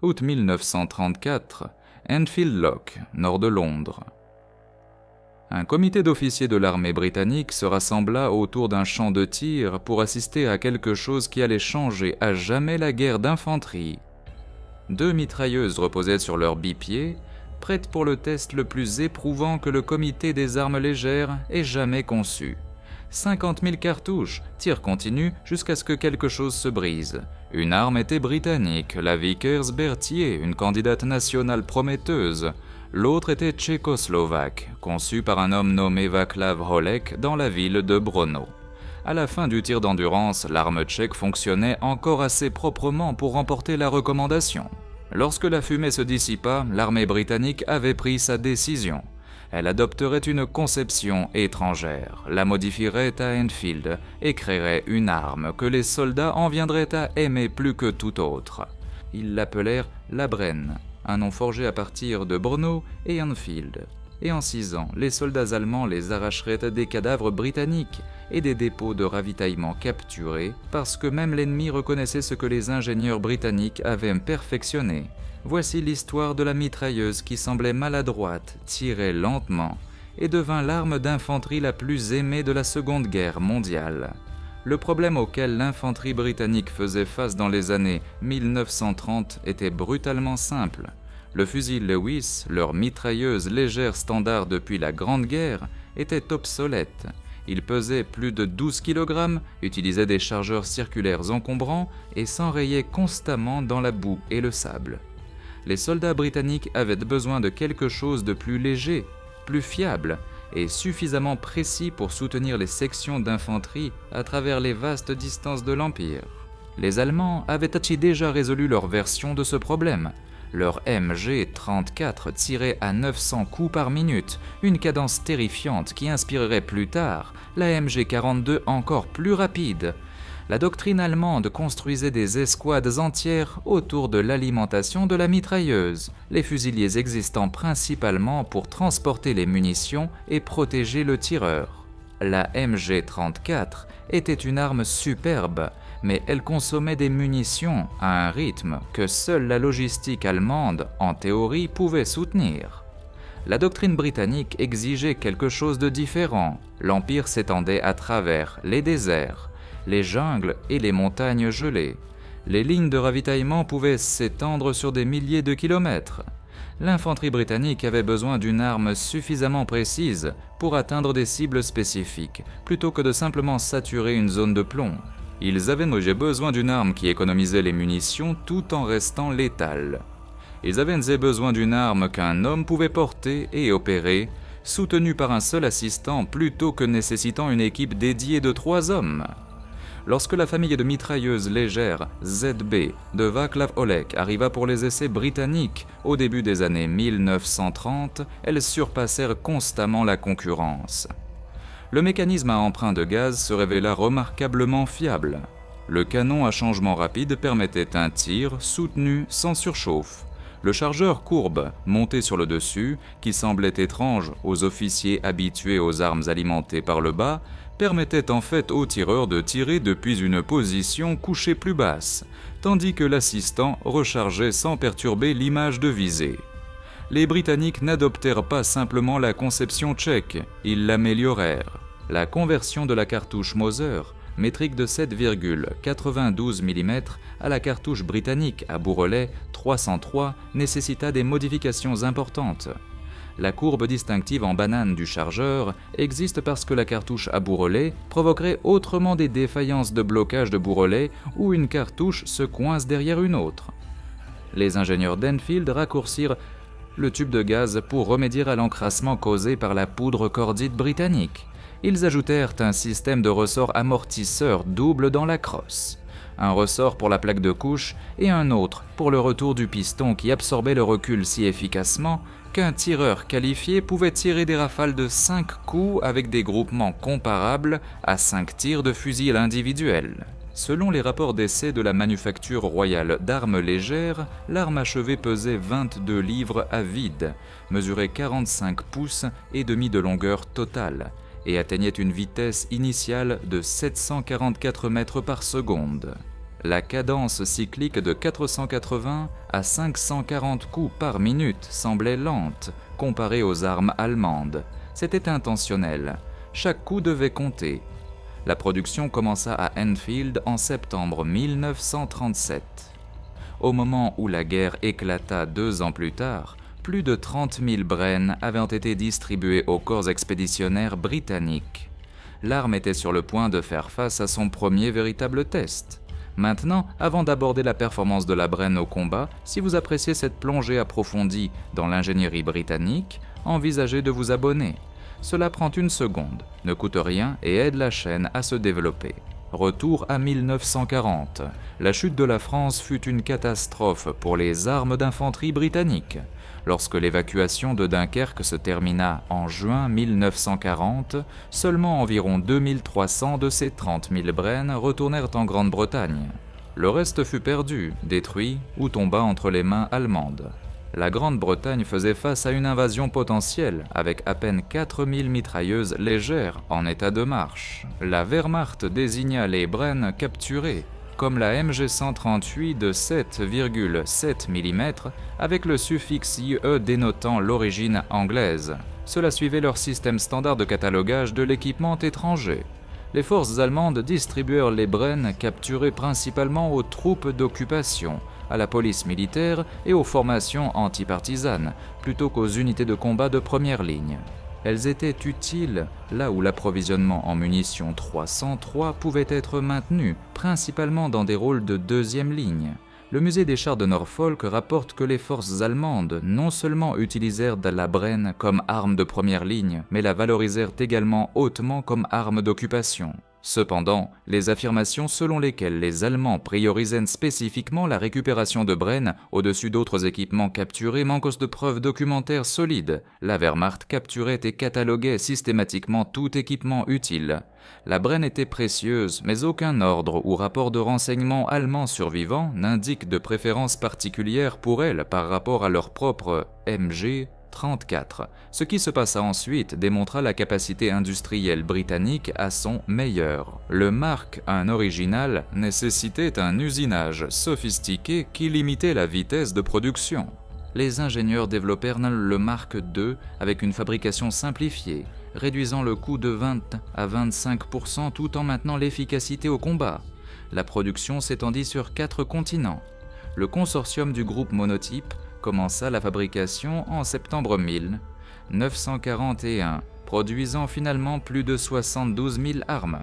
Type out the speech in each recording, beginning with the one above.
Août 1934, Enfield Lock, nord de Londres. Un comité d'officiers de l'armée britannique se rassembla autour d'un champ de tir pour assister à quelque chose qui allait changer à jamais la guerre d'infanterie. 2 mitrailleuses reposaient sur leurs bipieds, prêtes pour le test le plus éprouvant que le comité des armes légères ait jamais conçu. 50 000 cartouches, tir continu jusqu'à ce que quelque chose se brise. Une arme était britannique, la Vickers Berthier, une candidate nationale prometteuse. L'autre était tchécoslovaque, conçue par un homme nommé Václav Holek dans la ville de Brno. À la fin du tir d'endurance, l'arme tchèque fonctionnait encore assez proprement pour remporter la recommandation. Lorsque la fumée se dissipa, l'armée britannique avait pris sa décision. Elle adopterait une conception étrangère, la modifierait à Enfield et créerait une arme que les soldats en viendraient à aimer plus que tout autre. Ils l'appelèrent la Bren, un nom forgé à partir de Brno et Enfield. Et en 6 ans, les soldats allemands les arracheraient des cadavres britanniques et des dépôts de ravitaillement capturés parce que même l'ennemi reconnaissait ce que les ingénieurs britanniques avaient perfectionné. Voici l'histoire de la mitrailleuse qui semblait maladroite, tirait lentement et devint l'arme d'infanterie la plus aimée de la Seconde Guerre mondiale. Le problème auquel l'infanterie britannique faisait face dans les années 1930 était brutalement simple. Le fusil Lewis, leur mitrailleuse légère standard depuis la Grande Guerre, était obsolète. Il pesait plus de 12 kg, utilisait des chargeurs circulaires encombrants et s'enrayait constamment dans la boue et le sable. Les soldats britanniques avaient besoin de quelque chose de plus léger, plus fiable et suffisamment précis pour soutenir les sections d'infanterie à travers les vastes distances de l'Empire. Les Allemands avaient déjà résolu leur version de ce problème. Leur MG-34 tirait à 900 coups par minute, une cadence terrifiante qui inspirerait plus tard la MG-42 encore plus rapide. La doctrine allemande construisait des escouades entières autour de l'alimentation de la mitrailleuse, les fusiliers existant principalement pour transporter les munitions et protéger le tireur. La MG-34 était une arme superbe, mais elle consommait des munitions à un rythme que seule la logistique allemande, en théorie, pouvait soutenir. La doctrine britannique exigeait quelque chose de différent. L'Empire s'étendait à travers les déserts, les jungles et les montagnes gelées. Les lignes de ravitaillement pouvaient s'étendre sur des milliers de kilomètres. L'infanterie britannique avait besoin d'une arme suffisamment précise pour atteindre des cibles spécifiques, plutôt que de simplement saturer une zone de plomb. Ils avaient besoin d'une arme qui économisait les munitions tout en restant létale. Ils avaient besoin d'une arme qu'un homme pouvait porter et opérer, soutenue par un seul assistant plutôt que nécessitant une équipe dédiée de 3 hommes. Lorsque la famille de mitrailleuses légères ZB de Václav Holek arriva pour les essais britanniques au début des années 1930, elles surpassèrent constamment la concurrence. Le mécanisme à emprunt de gaz se révéla remarquablement fiable. Le canon à changement rapide permettait un tir soutenu sans surchauffe. Le chargeur courbe, monté sur le dessus, qui semblait étrange aux officiers habitués aux armes alimentées par le bas, permettait en fait au tireur de tirer depuis une position couchée plus basse, tandis que l'assistant rechargeait sans perturber l'image de visée. Les Britanniques n'adoptèrent pas simplement la conception tchèque, ils l'améliorèrent. La conversion de la cartouche Mauser, métrique de 7,92 mm, à la cartouche britannique à bourrelet 303 nécessita des modifications importantes. La courbe distinctive en banane du chargeur existe parce que la cartouche à bourrelet provoquerait autrement des défaillances de blocage de bourrelet où une cartouche se coince derrière une autre. Les ingénieurs d'Enfield raccourcirent le tube de gaz pour remédier à l'encrassement causé par la poudre cordite britannique. Ils ajoutèrent un système de ressort amortisseur double dans la crosse. Un ressort pour la plaque de couche et un autre pour le retour du piston qui absorbait le recul si efficacement qu'un tireur qualifié pouvait tirer des rafales de 5 coups avec des groupements comparables à 5 tirs de fusil individuels. Selon les rapports d'essai de la Manufacture royale d'armes légères, l'arme achevée pesait 22 livres à vide, mesurait 45 pouces et demi de longueur totale, et atteignait une vitesse initiale de 744 mètres par seconde. La cadence cyclique de 480 à 540 coups par minute semblait lente comparée aux armes allemandes. C'était intentionnel. Chaque coup devait compter. La production commença à Enfield en septembre 1937. Au moment où la guerre éclata 2 ans plus tard, plus de 30 000 Bren avaient été distribués aux corps expéditionnaires britanniques. L'arme était sur le point de faire face à son premier véritable test. Maintenant, avant d'aborder la performance de la Bren au combat, si vous appréciez cette plongée approfondie dans l'ingénierie britannique, envisagez de vous abonner. Cela prend 1 seconde, ne coûte rien et aide la chaîne à se développer. Retour à 1940. La chute de la France fut une catastrophe pour les armes d'infanterie britanniques. Lorsque l'évacuation de Dunkerque se termina en juin 1940, seulement environ 2300 de ces 30 000 Bren retournèrent en Grande-Bretagne. Le reste fut perdu, détruit ou tomba entre les mains allemandes. La Grande-Bretagne faisait face à une invasion potentielle avec à peine 4000 mitrailleuses légères en état de marche. La Wehrmacht désigna les Bren capturés comme la MG138 de 7,7 mm avec le suffixe IE dénotant l'origine anglaise. Cela suivait leur système standard de catalogage de l'équipement étranger. Les forces allemandes distribuèrent les Bren capturés principalement aux troupes d'occupation, à la police militaire et aux formations antipartisanes, plutôt qu'aux unités de combat de première ligne. Elles étaient utiles là où l'approvisionnement en munitions 303 pouvait être maintenu, principalement dans des rôles de deuxième ligne. Le musée des chars de Norfolk rapporte que les forces allemandes non seulement utilisèrent la Bren comme arme de première ligne, mais la valorisèrent également hautement comme arme d'occupation. Cependant, les affirmations selon lesquelles les Allemands priorisaient spécifiquement la récupération de Bren au-dessus d'autres équipements capturés manquent de preuves documentaires solides. La Wehrmacht capturait et cataloguait systématiquement tout équipement utile. La Bren était précieuse, mais aucun ordre ou rapport de renseignement allemand survivant n'indique de préférence particulière pour elle par rapport à leur propre MG-34. Ce qui se passa ensuite démontra la capacité industrielle britannique à son meilleur. Le Mark I original nécessitait un usinage sophistiqué qui limitait la vitesse de production. Les ingénieurs développèrent le Mark II avec une fabrication simplifiée, réduisant le coût de 20 à 25% tout en maintenant l'efficacité au combat. La production s'étendit sur 4 continents. Le consortium du groupe Monotype commença la fabrication en septembre 1941, produisant finalement plus de 72 000 armes.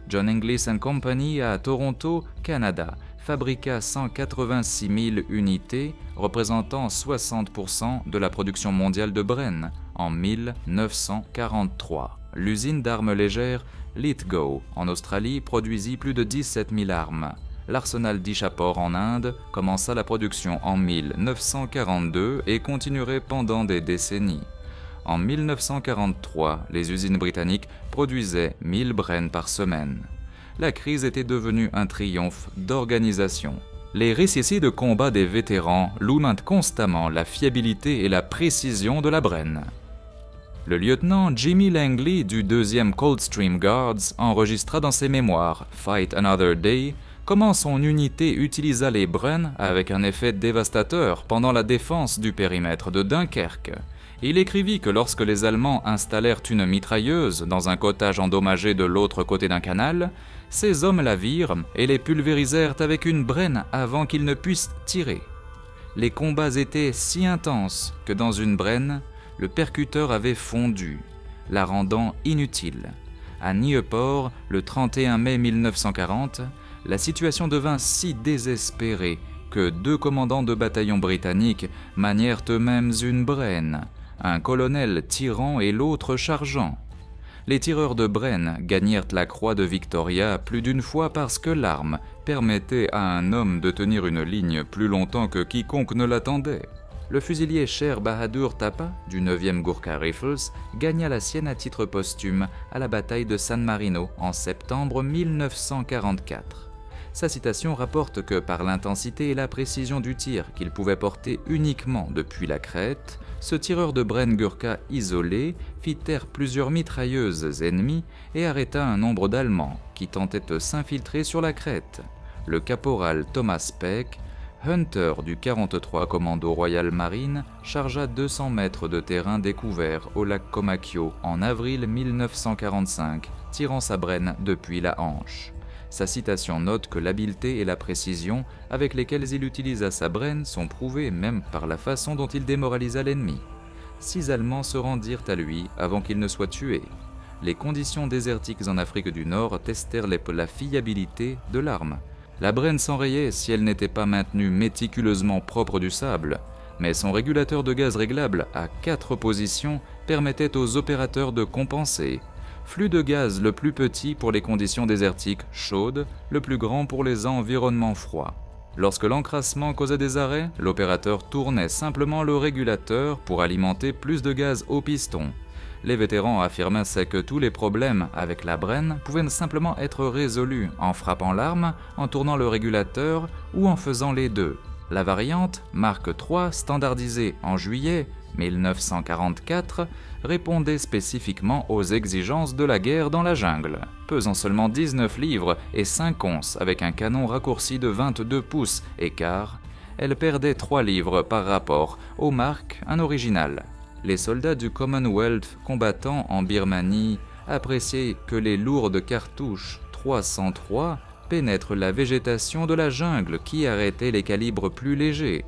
John Inglis & Company à Toronto, Canada, fabriqua 186 000 unités, représentant 60% de la production mondiale de Bren en 1943. L'usine d'armes légères Lithgow en Australie produisit plus de 17 000 armes. L'arsenal d'Ishapore en Inde commença la production en 1942 et continuerait pendant des décennies. En 1943, les usines britanniques produisaient 1000 Bren par semaine. La crise était devenue un triomphe d'organisation. Les récits de combat des vétérans louent constamment la fiabilité et la précision de la Bren. Le lieutenant Jimmy Langley du 2e Coldstream Guards enregistra dans ses mémoires « Fight Another Day » comment son unité utilisa les Bren avec un effet dévastateur pendant la défense du périmètre de Dunkerque. Il écrivit que lorsque les Allemands installèrent une mitrailleuse dans un cottage endommagé de l'autre côté d'un canal, ces hommes la virent et les pulvérisèrent avec une Bren avant qu'ils ne puissent tirer. Les combats étaient si intenses que dans une Bren, le percuteur avait fondu, la rendant inutile. À Nieuport, le 31 mai 1940, la situation devint si désespérée que 2 commandants de bataillon britanniques manièrent eux-mêmes une Bren, un colonel tirant et l'autre chargeant. Les tireurs de Bren gagnèrent la croix de Victoria plus d'une fois parce que l'arme permettait à un homme de tenir une ligne plus longtemps que quiconque ne l'attendait. Le fusilier Sher Bahadur Thapa du 9e Gurkha Rifles gagna la sienne à titre posthume à la bataille de San Marino en septembre 1944. Sa citation rapporte que par l'intensité et la précision du tir qu'il pouvait porter uniquement depuis la crête, ce tireur de Bren Gurkha isolé fit taire plusieurs mitrailleuses ennemies et arrêta un nombre d'Allemands qui tentaient de s'infiltrer sur la crête. le caporal Thomas Peck, Hunter du 43 Commando Royal Marine, chargea 200 mètres de terrain découvert au lac Comacchio en avril 1945, tirant sa brenne depuis la hanche. Sa citation note que l'habileté et la précision avec lesquelles il utilisa sa brenne sont prouvées même par la façon dont il démoralisa l'ennemi. 6 Allemands se rendirent à lui avant qu'il ne soit tué. Les conditions désertiques en Afrique du Nord testèrent la fiabilité de l'arme. La brenne s'enrayait si elle n'était pas maintenue méticuleusement propre du sable, mais son régulateur de gaz réglable à 4 positions permettait aux opérateurs de compenser. Flux de gaz le plus petit pour les conditions désertiques chaudes, le plus grand pour les environnements froids. Lorsque l'encrassement causait des arrêts, l'opérateur tournait simplement le régulateur pour alimenter plus de gaz au piston. Les vétérans affirmaient que tous les problèmes avec la brenne pouvaient simplement être résolus en frappant l'arme, en tournant le régulateur ou en faisant les deux. La variante Mark III, standardisée en juillet 1944, répondait spécifiquement aux exigences de la guerre dans la jungle. Pesant seulement 19 livres et 5 onces avec un canon raccourci de 22 pouces et quart, elle perdait 3 livres par rapport au Mark, un original. Les soldats du Commonwealth combattant en Birmanie appréciaient que les lourdes cartouches 303 pénètrent la végétation de la jungle qui arrêtait les calibres plus légers.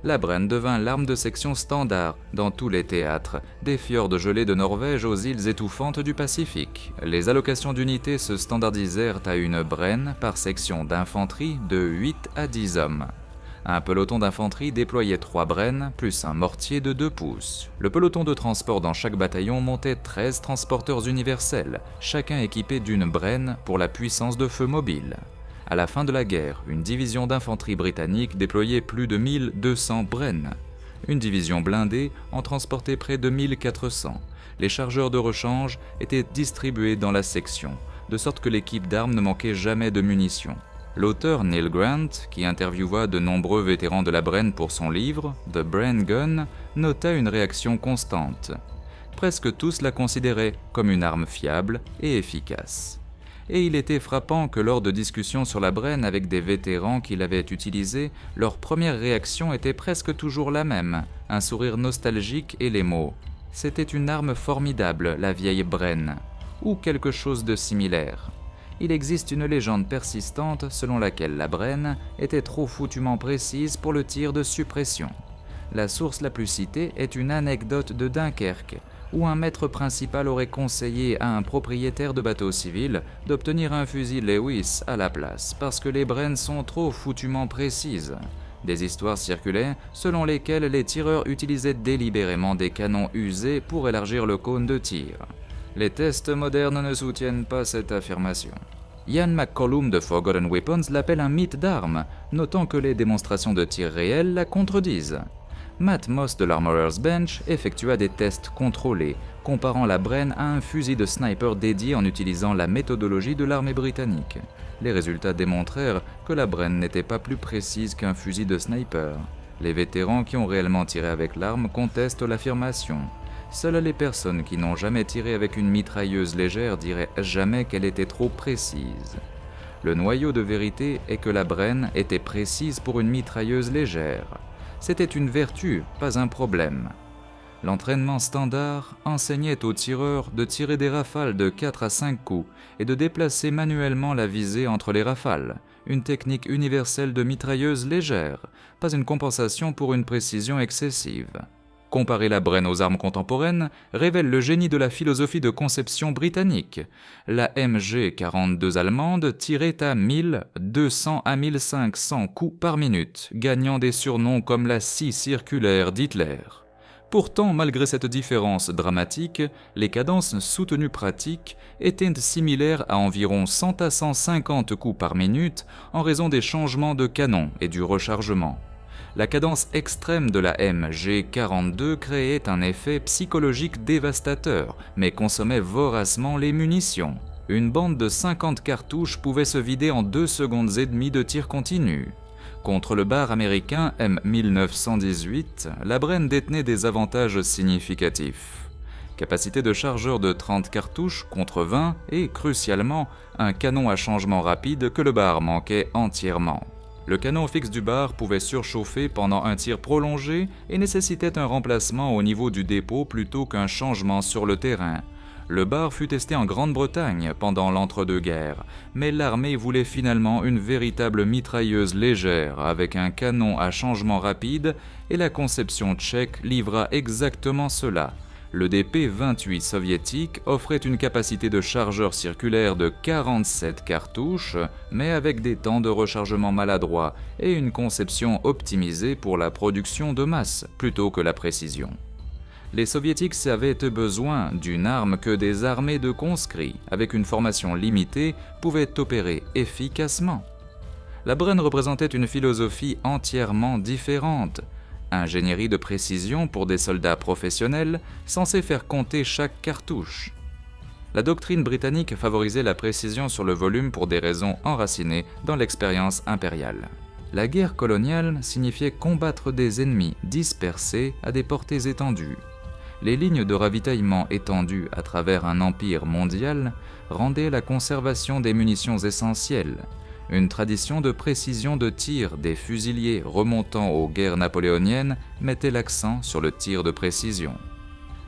La brenne devint l'arme de section standard dans tous les théâtres, des fjords gelés de Norvège aux îles étouffantes du Pacifique. Les allocations d'unités se standardisèrent à une brenne par section d'infanterie de 8 à 10 hommes. Un peloton d'infanterie déployait 3 brennes, plus un mortier de 2 pouces. Le peloton de transport dans chaque bataillon montait 13 transporteurs universels, chacun équipé d'une brenne pour la puissance de feu mobile. À la fin de la guerre, une division d'infanterie britannique déployait plus de 1200 brennes. Une division blindée en transportait près de 1400. Les chargeurs de rechange étaient distribués dans la section, de sorte que l'équipe d'armes ne manquait jamais de munitions. L'auteur Neil Grant, qui interviewa de nombreux vétérans de la brenne pour son livre « The Bren Gun », nota une réaction constante. Presque tous la considéraient comme une arme fiable et efficace. Et il était frappant que lors de discussions sur la brenne avec des vétérans qui l'avaient utilisée, leur première réaction était presque toujours la même, un sourire nostalgique et les mots « C'était une arme formidable, la vieille brenne » ou quelque chose de similaire. Il existe une légende persistante selon laquelle la brenne était trop foutument précise pour le tir de suppression. La source la plus citée est une anecdote de Dunkerque, où un maître principal aurait conseillé à un propriétaire de bateau civil d'obtenir un fusil Lewis à la place, parce que les brennes sont trop foutument précises. Des histoires circulaient selon lesquelles les tireurs utilisaient délibérément des canons usés pour élargir le cône de tir. Les tests modernes ne soutiennent pas cette affirmation. Ian McCollum de Forgotten Weapons l'appelle un mythe d'armes, notant que les démonstrations de tir réels la contredisent. Matt Moss de l'Armorer's Bench effectua des tests contrôlés, comparant la brenne à un fusil de sniper dédié en utilisant la méthodologie de l'armée britannique. Les résultats démontrèrent que la brenne n'était pas plus précise qu'un fusil de sniper. Les vétérans qui ont réellement tiré avec l'arme contestent l'affirmation. Seules les personnes qui n'ont jamais tiré avec une mitrailleuse légère diraient jamais qu'elle était trop précise. Le noyau de vérité est que la brenne était précise pour une mitrailleuse légère. C'était une vertu, pas un problème. L'entraînement standard enseignait aux tireurs de tirer des rafales de 4 à 5 coups et de déplacer manuellement la visée entre les rafales, une technique universelle de mitrailleuse légère, pas une compensation pour une précision excessive. Comparer la brenne aux armes contemporaines révèle le génie de la philosophie de conception britannique. La MG42 allemande tirait à 1200 à 1500 coups par minute, gagnant des surnoms comme la scie circulaire d'Hitler. Pourtant, malgré cette différence dramatique, les cadences soutenues pratiques étaient similaires à environ 100 à 150 coups par minute en raison des changements de canon et du rechargement. La cadence extrême de la MG42 créait un effet psychologique dévastateur, mais consommait voracement les munitions. Une bande de 50 cartouches pouvait se vider en 2 secondes et demie de tir continu. Contre le bar américain M1918, la brenne détenait des avantages significatifs. capacité de chargeur de 30 cartouches contre 20 et, crucialement, un canon à changement rapide que le bar manquait entièrement. Le canon fixe du bar pouvait surchauffer pendant un tir prolongé et nécessitait un remplacement au niveau du dépôt plutôt qu'un changement sur le terrain. Le bar fut testé en Grande-Bretagne pendant l'entre-deux-guerres, mais l'armée voulait finalement une véritable mitrailleuse légère avec un canon à changement rapide et la conception tchèque livra exactement cela. Le DP-28 soviétique offrait une capacité de chargeur circulaire de 47 cartouches, mais avec des temps de rechargement maladroits et une conception optimisée pour la production de masse plutôt que la précision. Les soviétiques avaient besoin d'une arme que des armées de conscrits, avec une formation limitée, pouvaient opérer efficacement. La Bren représentait une philosophie entièrement différente. Ingénierie de précision pour des soldats professionnels censés faire compter chaque cartouche. La doctrine britannique favorisait la précision sur le volume pour des raisons enracinées dans l'expérience impériale. La guerre coloniale signifiait combattre des ennemis dispersés à des portées étendues. Les lignes de ravitaillement étendues à travers un empire mondial rendaient la conservation des munitions essentielle. Une tradition de précision de tir des fusiliers remontant aux guerres napoléoniennes mettait l'accent sur le tir de précision.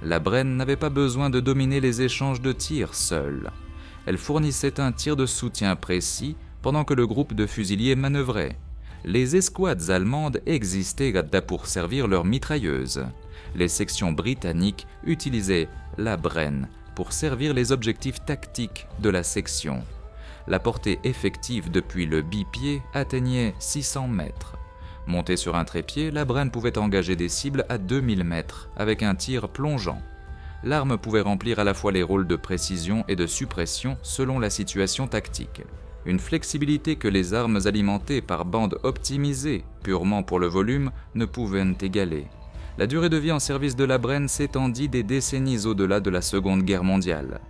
La Bren n'avait pas besoin de dominer les échanges de tirs seule. Elle fournissait un tir de soutien précis pendant que le groupe de fusiliers manœuvrait. Les escouades allemandes existaient pour servir leurs mitrailleuses. Les sections britanniques utilisaient la Bren pour servir les objectifs tactiques de la section. La portée effective depuis le bipied atteignait 600 mètres. Montée sur un trépied, la Bren pouvait engager des cibles à 2000 mètres avec un tir plongeant. L'arme pouvait remplir à la fois les rôles de précision et de suppression selon la situation tactique. Une flexibilité que les armes alimentées par bandes optimisées purement pour le volume ne pouvaient égaler. La durée de vie en service de la Bren s'étendit des décennies au-delà de la Seconde Guerre mondiale.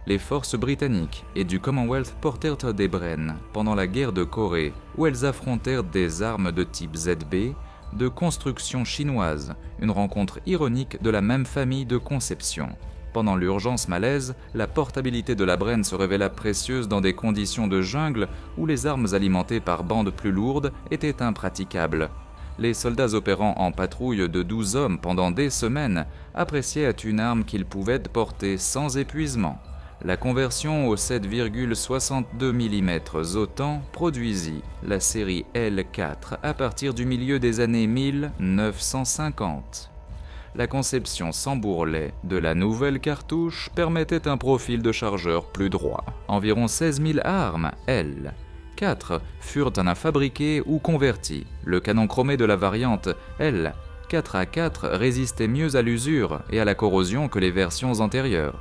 Les forces britanniques et du Commonwealth portèrent des Bren pendant la guerre de Corée, où elles affrontèrent des armes de type ZB, de construction chinoise, une rencontre ironique de la même famille de conception. Pendant l'urgence malaise, la portabilité de la Bren se révéla précieuse dans des conditions de jungle où les armes alimentées par bandes plus lourdes étaient impraticables. Les soldats opérant en patrouille de 12 hommes pendant des semaines appréciaient une arme qu'ils pouvaient porter sans épuisement. La conversion au 7,62 mm Zotan produisit la série L4 à partir du milieu des années 1950. La conception sans bourrelet de la nouvelle cartouche permettait un profil de chargeur plus droit. Environ 16 000 armes L4 furent à fabriquer ou converties. Le canon chromé de la variante L4A4 résistait mieux à l'usure et à la corrosion que les versions antérieures.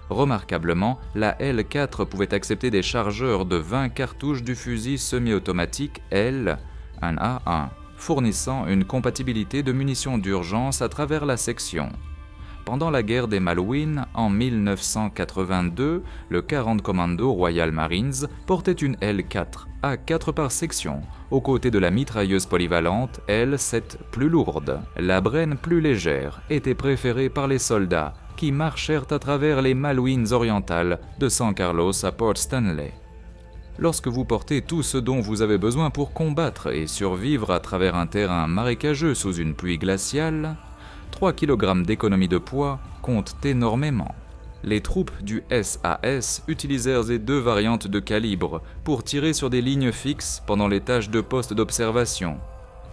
Remarquablement, la L4 pouvait accepter des chargeurs de 20 cartouches du fusil semi-automatique L1A1, fournissant une compatibilité de munitions d'urgence à travers la section. Pendant la guerre des Malouines, en 1982, le 40 Commando Royal Marines portait une L4A4 par section, aux côtés de la mitrailleuse polyvalente L7 plus lourde. La Bren plus légère était préférée par les soldats, qui marchèrent à travers les Malouines orientales de San Carlos à Port Stanley. Lorsque vous portez tout ce dont vous avez besoin pour combattre et survivre à travers un terrain marécageux sous une pluie glaciale, 3 kg d'économie de poids comptent énormément. Les troupes du SAS utilisèrent les deux variantes de calibre pour tirer sur des lignes fixes pendant les tâches de poste d'observation.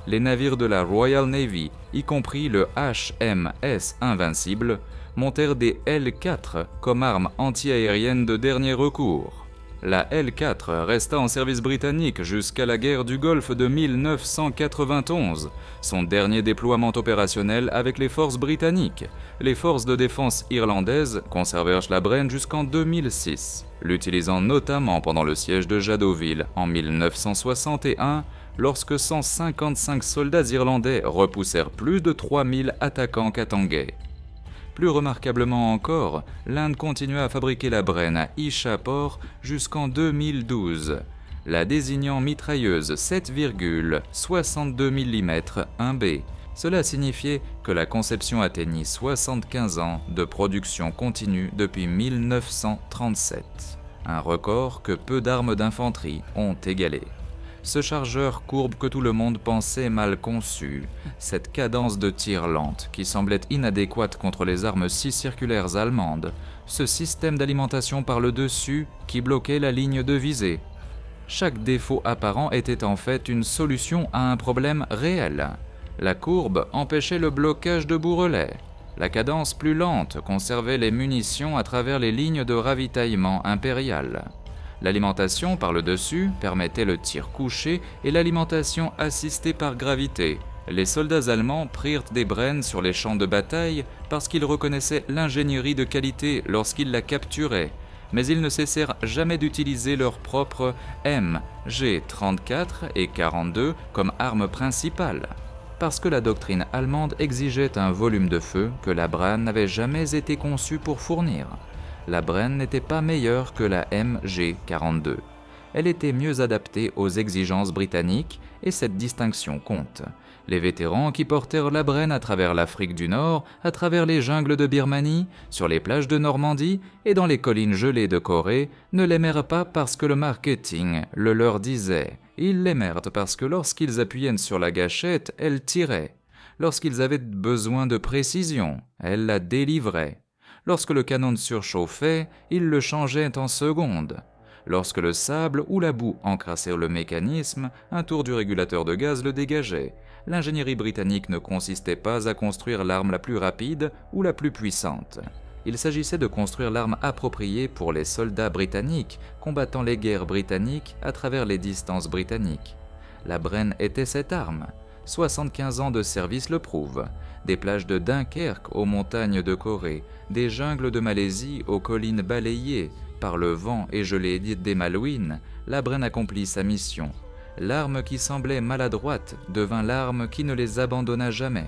Les navires de la Royal Navy, y compris le HMS Invincible, montèrent des L4 comme arme anti-aérienne de dernier recours. La L4 resta en service britannique jusqu'à la guerre du Golfe de 1991, son dernier déploiement opérationnel avec les forces britanniques. Les forces de défense irlandaises conservèrent la Bren jusqu'en 2006, l'utilisant notamment pendant le siège de Jadotville en 1961, lorsque 155 soldats irlandais repoussèrent plus de 3000 attaquants katangais. Plus remarquablement encore, l'Inde continua à fabriquer la Bren à Ishapore jusqu'en 2012, la désignant mitrailleuse 7,62 mm 1B, Cela signifiait que la conception atteignit 75 ans de production continue depuis 1937, un record que peu d'armes d'infanterie ont égalé. Ce chargeur courbe que tout le monde pensait mal conçu, cette cadence de tir lente qui semblait inadéquate contre les armes si circulaires allemandes, ce système d'alimentation par le dessus qui bloquait la ligne de visée. Chaque défaut apparent était en fait une solution à un problème réel. La courbe empêchait le blocage de bourrelets. La cadence plus lente conservait les munitions à travers les lignes de ravitaillement impériales. L'alimentation par le dessus permettait le tir couché et l'alimentation assistée par gravité. Les soldats allemands prirent des Bren sur les champs de bataille parce qu'ils reconnaissaient l'ingénierie de qualité lorsqu'ils la capturaient, mais ils ne cessèrent jamais d'utiliser leurs propres MG-34 et 42 comme armes principales, parce que la doctrine allemande exigeait un volume de feu que la Bren n'avait jamais été conçue pour fournir. La Bren n'était pas meilleure que la MG-42. Elle était mieux adaptée aux exigences britanniques et cette distinction compte. Les vétérans qui portèrent la Bren à travers l'Afrique du Nord, à travers les jungles de Birmanie, sur les plages de Normandie et dans les collines gelées de Corée ne l'aimèrent pas parce que le marketing le leur disait. Ils l'aimèrent parce que lorsqu'ils appuyaient sur la gâchette, elle tirait. Lorsqu'ils avaient besoin de précision, elle la délivrait. Lorsque le canon surchauffait, ils le changeaient en secondes. Lorsque le sable ou la boue encrassaient le mécanisme, un tour du régulateur de gaz le dégageait. L'ingénierie britannique ne consistait pas à construire l'arme la plus rapide ou la plus puissante. Il s'agissait de construire l'arme appropriée pour les soldats britanniques combattant les guerres britanniques à travers les distances britanniques. La Bren était cette arme. 75 ans de service le prouvent. Des plages de Dunkerque aux montagnes de Corée, des jungles de Malaisie aux collines balayées par le vent et gelées des Malouines, la Bren accomplit sa mission. L'arme qui semblait maladroite devint l'arme qui ne les abandonna jamais.